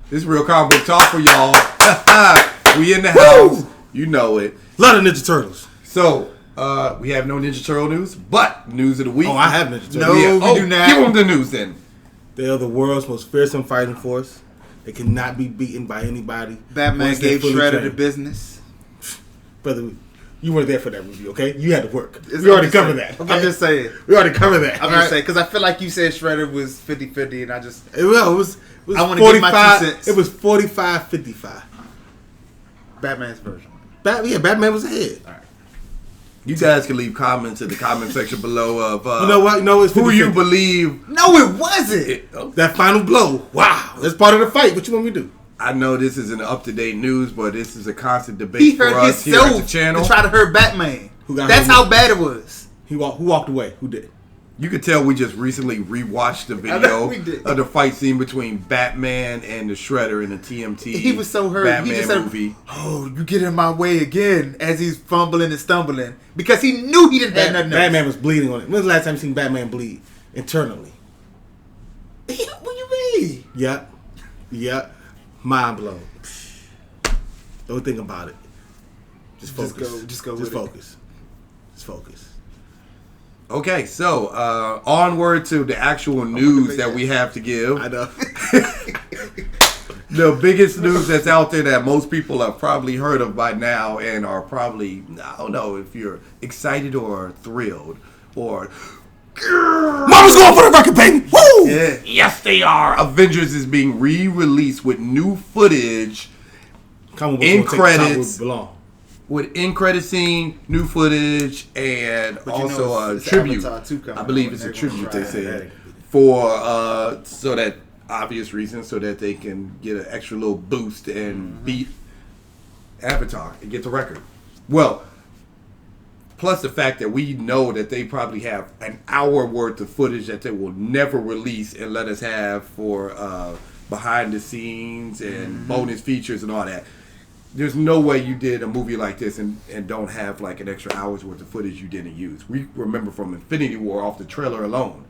This is real comic book talk for y'all. We in the house. You know it. A lot of Ninja Turtles. So, we have no Ninja Turtle news, but news of the week. Oh, I have Ninja Turtles. No, we do not. Give them the news then. They are the world's most fearsome fighting force. They cannot be beaten by anybody. Batman gave Shredder the business. Brother, you weren't there for that review, okay? You had to work. We already covered that. Okay? I'm just saying. We already covered that. I'm just saying, because I feel like you said Shredder was 50-50, and I just... It was I want to give my 2 cents. It was 45-55. Batman's version. Batman was ahead. All right. You guys can leave comments in the comment section below of... you know what? It's 50-50. Who you believe... No, it wasn't. That final blow. Wow. That's part of the fight. What you want me to do? I know this isn't up-to-date news, but this is a constant debate for us here at the channel. To try to hurt Batman. That's how bad it was. Who walked away? Who did? You could tell we just recently rewatched the video of the fight scene between Batman and the Shredder in the TMT. He was so hurt. Batman he just said, movie. "Oh, you get in my way again," as he's fumbling and stumbling because he knew he didn't have nothing else. Batman was bleeding on it. When's the last time you seen Batman bleed internally? What you mean? Yep. Mind blown. Don't think about it. Just focus. Just focus. Okay, so onward to the actual news that we have to give. I know. The biggest news that's out there that most people have probably heard of by now and are probably, I don't know if you're excited or thrilled or... Mama's going for the record, baby! Woo! Yeah. Yes, they are. Avengers is being re-released with new footage in credits. With in-credit scene, new footage, and also a tribute. I believe it's a tribute, they said. For, so that, obvious reasons, so that they can get an extra little boost and beat Avatar and get the record. Well, plus the fact that we know that they probably have an hour worth of footage that they will never release and let us have for behind the scenes and bonus features and all that. There's no way you did a movie like this and don't have like an extra hour's worth of footage you didn't use. We remember from Infinity War off the trailer alone.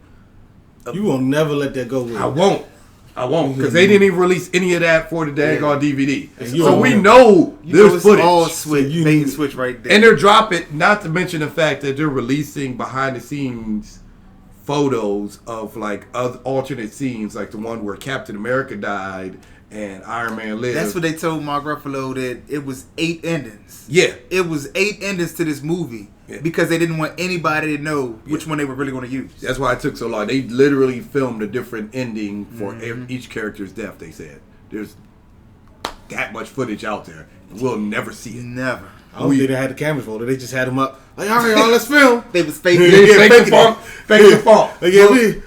You will never let that go. I won't, because they didn't even release any of that for the daggone DVD. So we know there's footage. All switch right there. And they're dropping, not to mention the fact that they're releasing behind the scenes photos of like other alternate scenes, like the one where Captain America died and Iron Man lived. That's what they told Mark Ruffalo, that it was 8 endings. Yeah. It was 8 endings to this movie because they didn't want anybody to know which one they were really going to use. That's why it took so long. They literally filmed a different ending for each character's death, they said. There's that much footage out there. We'll never see it. Never. I don't think they had the cameras rolled. They just had them up. Like, all right, y'all, let's film. They was faking the funk. Faking the funk.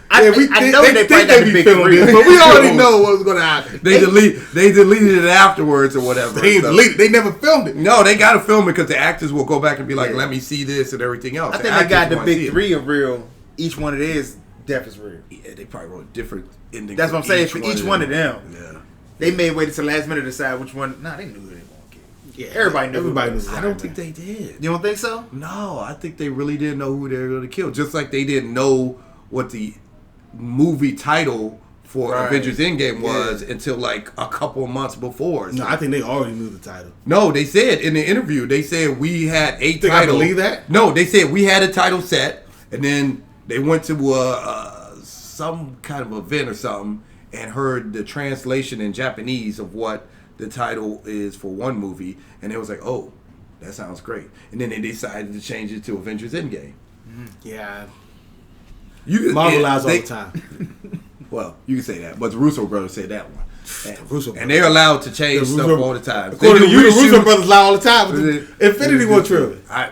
I know they think they be filming this, but we already know what was going to happen. They deleted it afterwards or whatever. They never filmed it. No, they got to film it because the actors will go back and be like, let me see this and everything else. I think they got the big 3 of real. Each one of theirs, death is real. Yeah, they probably wrote different endings. That's what I'm saying. For each one of them. Yeah. They may wait until the last minute to decide which one. Nah, they knew they were. Yeah, everybody knew. I don't think they did. You don't think so? No, I think they really didn't know who they were going to kill. Just like they didn't know what the movie title for Avengers Endgame was until like a couple of months before. No, I think they already knew the title. No, they said in the interview, they said we had a title. I believe that? No, they said we had a title set, and then they went to some kind of event or something and heard the translation in Japanese of what the title is for one movie, and it was like, oh, that sounds great. And then they decided to change it to Avengers Endgame. Yeah. Marvel lies all the time. Well, you can say that, but the Russo brothers said that one. And they're allowed to change stuff all the time. According to you, the Russo brothers lie all the time with the Infinity War trilogy. I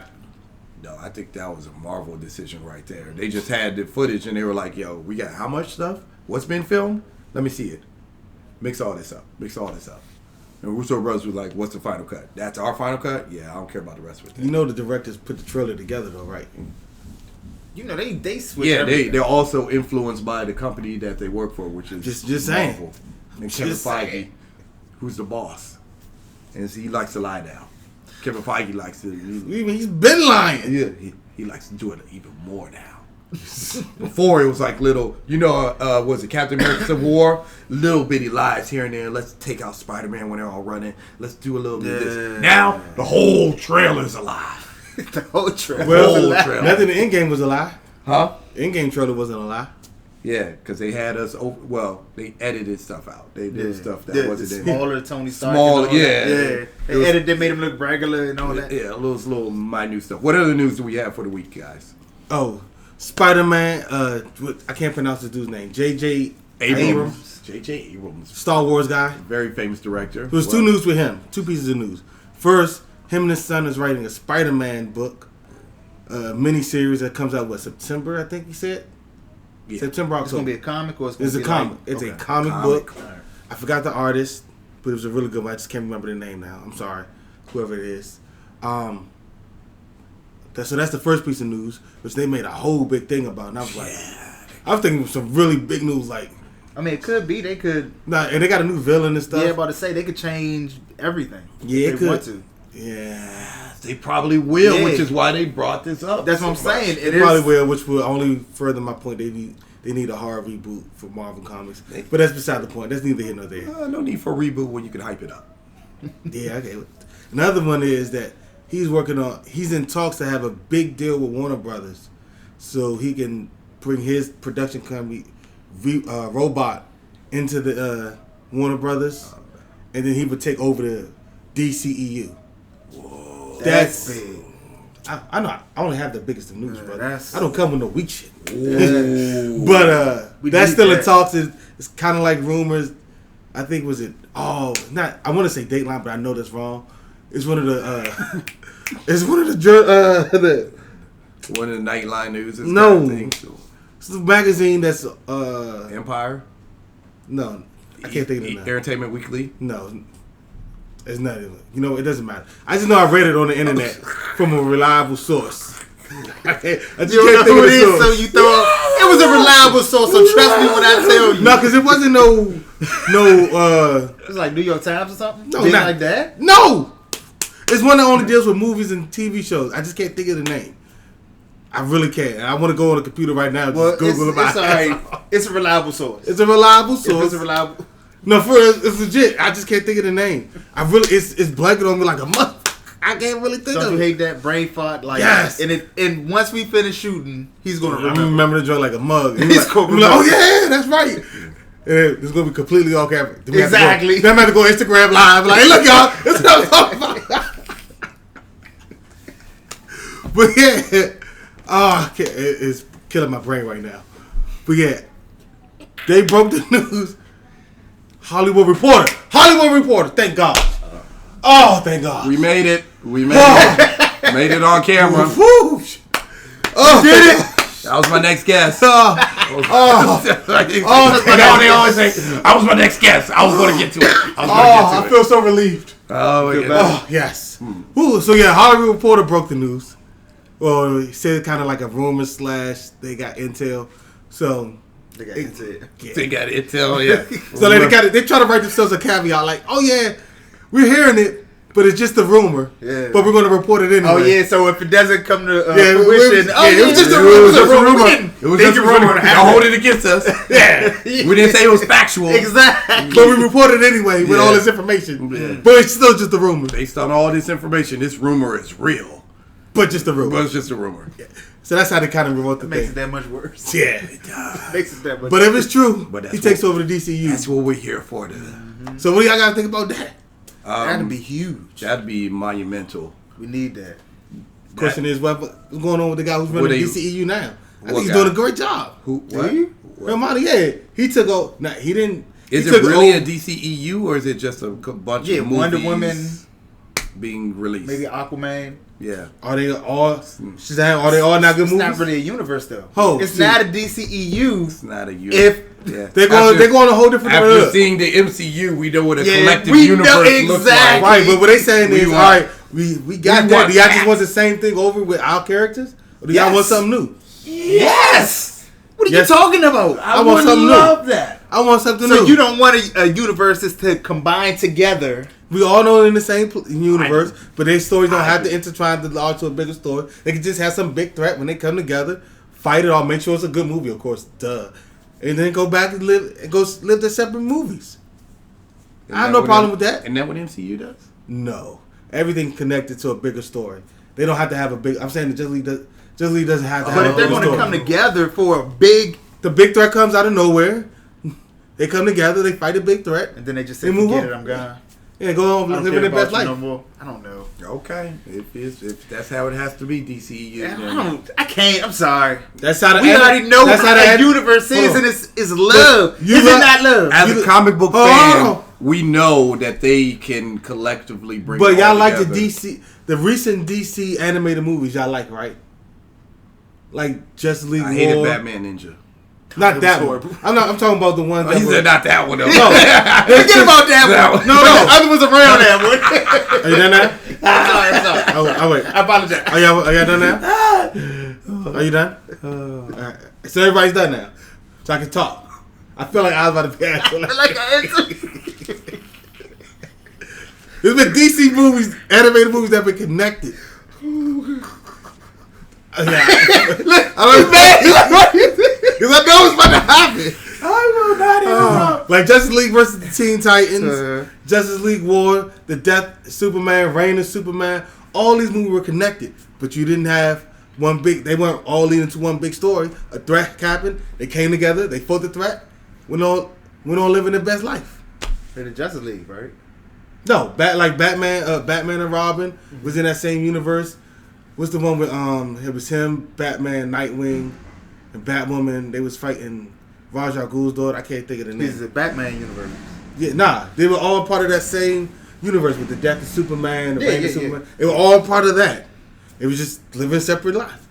think that was a Marvel decision right there. They just had the footage, and they were like, yo, we got how much stuff? What's been filmed? Let me see it. Mix all this up. And Russo brothers was like, what's the final cut? That's our final cut? Yeah, I don't care about the rest of it. You know the directors put the trailer together though, right? You know, they switch everything. They're also influenced by the company that they work for, which is just Marvel. Saying. And Kevin Feige, who's the boss. And he likes to lie down. Kevin Feige likes to... He's been lying. Yeah, he likes to do it even more now. Before it was like little, was it Captain America Civil War? Little bitty lies here and there. Let's take out Spider-Man when they're all running. Let's do a little bit of this. Now the whole trailer's a lie. The whole trailer. Well, nothing in Endgame was a lie. Huh? Endgame trailer wasn't a lie. Yeah, because they had us. They edited stuff out. They did stuff that wasn't smaller Tony Stark. Smaller, They edited. They made him look regular and all that. Yeah, little minute stuff. What other news do we have for the week, guys? Oh, Spider-Man. I can't pronounce the dude's name. J.J. Abrams. J.J. Abrams, Star Wars guy, very famous director. There was two news with him. Two pieces of news. First, him and his son is writing a Spider-Man book, miniseries that comes out September. I think he said. Yeah. September, October. It's gonna be a comic or it's a comic. It's a comic book. Right. I forgot the artist, but it was a really good one. I just can't remember the name now. I'm sorry, whoever it is. So that's the first piece of news, which they made a whole big thing about. And I was like, I was thinking of some really big news. Like, I mean, it could be they could. And they got a new villain and stuff. Yeah, about to say they could change everything. Yeah, if they want to. Yeah, they probably will, which is why they brought this up. That's what I'm saying. They probably will, which will only further my point. They need a hard reboot for Marvel Comics, but that's beside the point. That's neither here nor there. No need for a reboot when you can hype it up. Yeah, okay. Another one is that he's in talks to have a big deal with Warner Brothers, so he can bring his production company, Robot, into the Warner Brothers, and then he would take over the DCEU. Whoa, that's big. I know. I only have the biggest of news, brother. I don't come with no weak shit. But that's still in talks. It's kind of like rumors. I think I want to say Dateline, but I know that's wrong. It's one of the. It's one of the. One of the Nightline news. No, it's the magazine that's Empire. No, I can't think of it now. Entertainment Weekly. No. It's not even. It doesn't matter. I just know I read it on the internet from a reliable source. I just can't think of the source. So you thought it was a reliable source. So trust me when I tell you. No, because it wasn't no. It's like New York Times or something. No, not not like that. No, it's one that only deals with movies and TV shows. I just can't think of the name. I really can't. And I want to go on the computer right now and just Google about it. It's alright. It's a reliable source. It's a reliable source. It's a reliable. No, it's legit. I just can't think of the name. It's blanket on me like a month. I can't really think of it. Don't you hate that brain fart? Like, yes. And once we finish shooting, he's gonna remember. I remember the joint like a mug. He's like, oh yeah, that's right. And it's gonna be completely off camera. Exactly. Then I'm about to go Instagram live. Like, hey, look, y'all. This is what I'm talking about. But yeah, it's killing my brain right now. But yeah, they broke the news. Hollywood Reporter. Thank God. Oh, thank God. We made it. Made it on camera. Oh, did it. That was my next guess. They always say, "I was my next guess. I was going to get to it." I feel so relieved. Oh, yes. Ooh, so yeah, Hollywood Reporter broke the news. Well, he said kind of like a rumor / they got intel. So they got intel. Yeah. They got intel. Yeah. So they try to write themselves a caveat like, "Oh yeah, we're hearing it, but it's just a rumor. Yeah. But we're going to report it anyway." Oh yeah. So if it doesn't come to fruition, it was just a rumor. It was just a rumor. Don't hold it against us. Yeah. We didn't say it was factual. Exactly. But we reported it anyway with all this information. Yeah. But it's still just a rumor. Based on all this information, this rumor is real. But just a rumor. But it's just a rumor. Yeah. So that's how they kind of wrote the thing. Makes it that much worse. Yeah. It does. Makes it that much But if it's true, he takes over the DCU. That's what we're here for. So what do y'all got to think about that? That'd be huge. That'd be monumental. We need that. Question is, what's going on with the guy who's running DCEU now? I think he's doing a great job. Who? What? Ramadi, yeah. He took over. Nah, he didn't. Is it really a DCEU or is it just a bunch of movies Wonder Woman being released? Maybe Aquaman. Yeah. Are they all? She's saying, are they all not good it's movies? It's not really a universe though. It's not a DCEU. It's not a universe. They're going a whole different. After seeing the MCU, we know what a collective universe looks like. Right, but what they saying is, all right, we got that. Do y'all just want the same thing over with our characters, or do y'all want something new? Yes. What are you talking about? I want something new. I love that. I want something new. So you don't want a universes to combine together. We all know in the same universe, but their stories don't have to intertwine to launch to a bigger story. They can just have some big threat when they come together, fight it all, make sure it's a good movie, of course, duh. And then go back and live their separate movies. I have no problem with that. Isn't that what MCU does? No. Everything connected to a bigger story. They don't have to have a big... I'm saying the Justice League doesn't have to have a big story. But if they're going to come together for a big... The big threat comes out of nowhere. They come together, they fight a big threat. And then they just say, forget it, I'm gone. Yeah, go on living their best life. No more. I don't know. Okay. If that's how it has to be, DCU. I can't. I'm sorry. That's how we already know how the universe is, and it's love. Is it not love? As a comic book fan, we know that they can collectively bring. But y'all like the recent DC animated movies. Y'all like, right? Like Justice League. I hated Batman Ninja. Not that one. I'm talking about the one. He said not that one though. No, forget about that one. No, I was around that one. Are you done now? Sorry. Oh, wait. I apologize. Are y'all done now? Are you done? All right. So everybody's done now, so I can talk. I feel like I was about to be There's been DC movies, animated movies that have been connected. I'm mad. Because I know it's about to happen. I will not even like Justice League versus the Teen Titans, Justice League War, The Death of Superman, Reign of Superman. All these movies were connected, but you didn't have one big. They weren't all leading to one big story. A threat happened. They came together. They fought the threat. Went on living their best life. They're the Justice League, right? No, Batman and Robin was in that same universe. What's the one with it was him, Batman, Nightwing, and Batwoman. They was fighting Ra's al Ghul's daughter. I can't think of the name. This is the Batman universe. Yeah, nah. They were all part of that same universe with the Death of Superman, the Reign of Superman. They were all part of that. It was just living separate lives.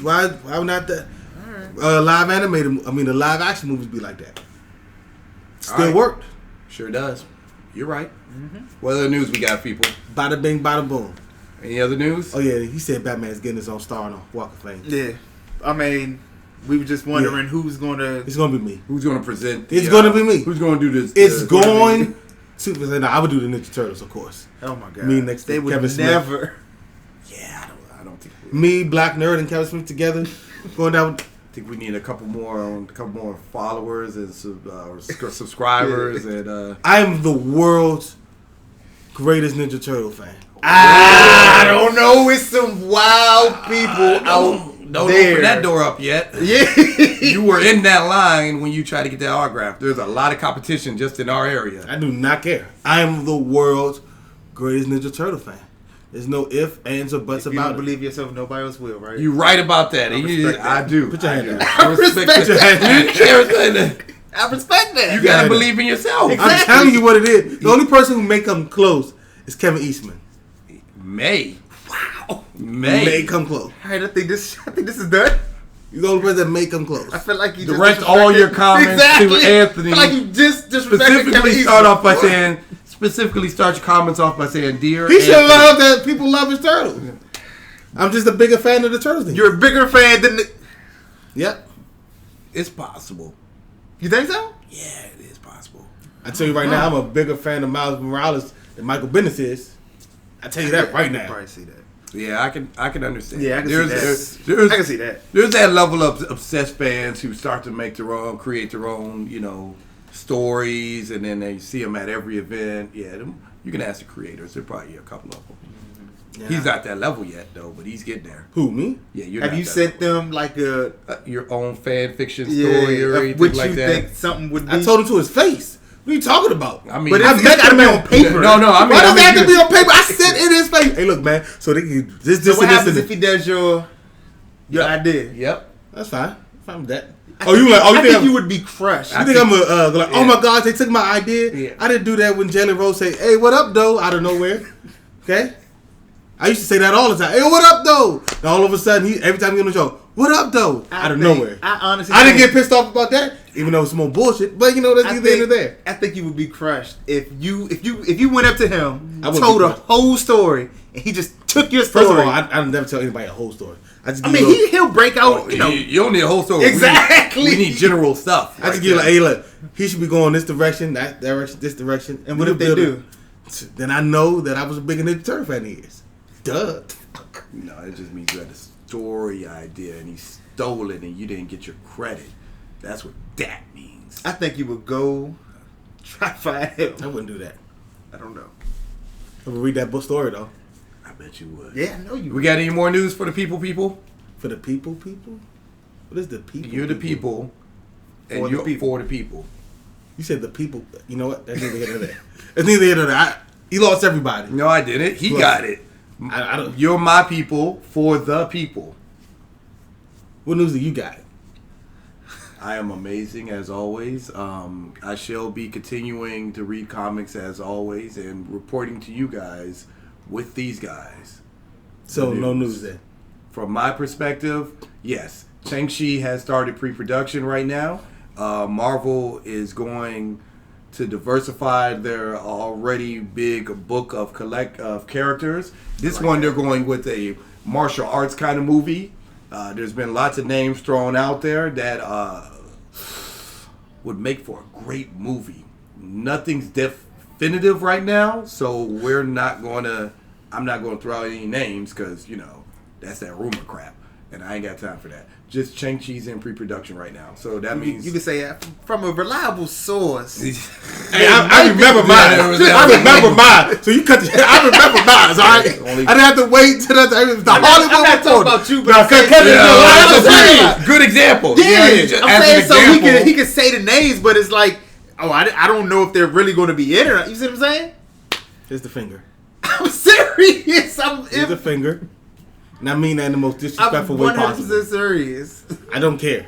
Why would not the the live action movies be like that? Still worked. Sure does. You're right. Mm-hmm. What other news we got, people? Bada bing, bada boom. Any other news? Oh yeah, he said Batman's getting his own star on the Walk of Fame. Yeah, I mean, we were just wondering who's going to. It's going to be me. Who's going to present? It's going to be me. Who's going to do this? It's going to. No, I would do the Ninja Turtles, of course. Oh my god. Me next to Kevin Smith. Never. Yeah, I don't think. Me, Black Nerd, and Kevin Smith together going down. I think we need a couple more followers and subscribers and. I'm the world's greatest Ninja Turtle fan. I don't know. It's some wild people out Don't there. open that door up yet. Yeah, you were in that line when you tried to get that autograph. There's a lot of competition just in our area. I do not care. I'm the world's greatest Ninja Turtle fan. There's no ifs, ands, or buts about it. If you don't believe yourself, nobody else will, right? You're right about that. I do. Put your hand down. I respect that. I respect that. You gotta believe in yourself. Exactly. I'm telling you what it is. The only person who may come close is Kevin Eastman. Wow. May come close. All right, I think this is done. You're the only person that may come close. I feel like you direct all your comments to Anthony. I feel like you just Specifically start your comments off by saying, "Dear." He should love that people love his turtles. I'm just a bigger fan of the turtles than you. You're a bigger fan than the... Yep. It's possible. You think so? Yeah, it is possible. I tell you right now, I'm a bigger fan of Miles Morales than Michael Bendis is. I tell you that right now. I probably see that. Yeah, I can understand. Yeah, I can see that. I can see that. There's that level of obsessed fans who start to create their own, stories, and then they see them at every event. Yeah, you can ask the creators. There are probably a couple of them. Yeah. He's not that level yet, though, but he's getting there. Who, me? Yeah, you're. Have you sent them like your own fan fiction story or anything which like you that? Think something would be? I told him to his face. What are you talking about? I mean, but it's got to be on paper. No. I mean, why does it have to be on paper? I said in his face. Hey, look, man. So they can this. So what happens if he does your idea? Yep, that's fine. I'm fine with that. I think you would be crushed. You think I'm oh my gosh, they took my idea? Yeah. I didn't do that when Jalen Rose say, "Hey, what up, though?" out of nowhere. Okay, I used to say that all the time. Hey, what up, though? And all of a sudden, every time he on the show, what up, though? Out of nowhere. I didn't get pissed off about that, even though it's some more bullshit. But that's either in or there. I think you would be crushed if you went up to him, told a whole story, and he just took your story. First of all, I'll never tell anybody a whole story. He'll break out. You don't need a whole story. Exactly. We need general stuff. I just give hey, look, he should be going this direction, that direction, this direction. And what if they do? Then I know that I was a bigger Ninja Turtle fan he is. Duh. No, it just means you had to story idea and he stole it and you didn't get your credit. That's what that means. I think you would go try to find him. I wouldn't do that. I don't know. I would read that book story though. I bet you would. Yeah, I know you would. We got any more news for the people? For the people? What is the people? You're the people. And you're for the people. You said the people. You know what? That's neither here nor there. That's neither here nor there. He lost everybody. No, I didn't. He got it. I don't. You're my people for the people. What news do you got? I am amazing as always. I shall be continuing to read comics as always and reporting to you guys with these guys. So no news then. From my perspective, yes. Shang-Chi has started pre-production right now. Marvel is going to diversify their already big book of characters. This one they're going with a martial arts kind of movie. There's been lots of names thrown out there that would make for a great movie. Nothing's definitive right now, so I'm not going to throw out any names because, that's that rumor crap. And I ain't got time for that. Just Shang-Chi's in pre-production right now. So that means... You can say from a reliable source. Hey, I remember mine. I remember mine. So you cut the... I remember mine, all right? I didn't have to wait till the Hollywood I'm not talking about you, but good example. Yeah, I'm saying so he can say the names, but it's like, I don't know if they're really going to be in it. You see what I'm saying? Here's the finger. I'm serious. Here's the finger. And I mean that in the most disrespectful way possible. I'm 100% serious. I don't care.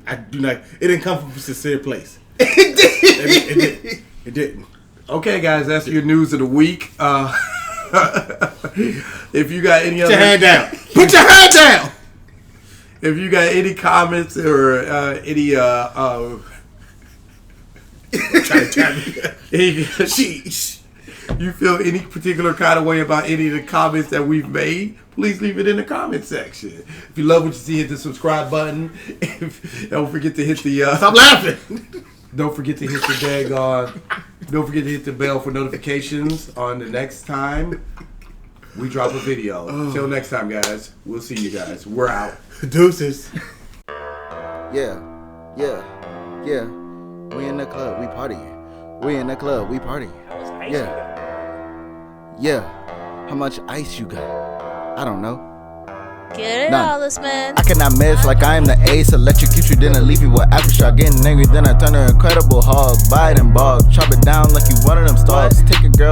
I do not. It didn't come from a sincere place. It did. It didn't. Okay, guys, that's your news of the week. If you got any other... Put your hand down. Put your hand down! If you got any comments or any... you feel any particular kind of way about any of the comments that we've made, please leave it in the comment section. If you love what you see, hit the subscribe button. Don't forget to hit the... Stop laughing! Don't forget to hit the don't forget to hit the bell for notifications on the next time we drop a video. Until next time, guys. We'll see you guys. We're out. Deuces. Yeah. We in the club, we party. We in the club, we party. Yeah. How much ice you got? I don't know. Get it, Hollis, man. I cannot miss like I am the ace. Electrocute you, then I leave you with aftershock. Getting angry, then I turn her Incredible Hulk. Bite and bog. Chop it down like you one of them stars. Take a girl.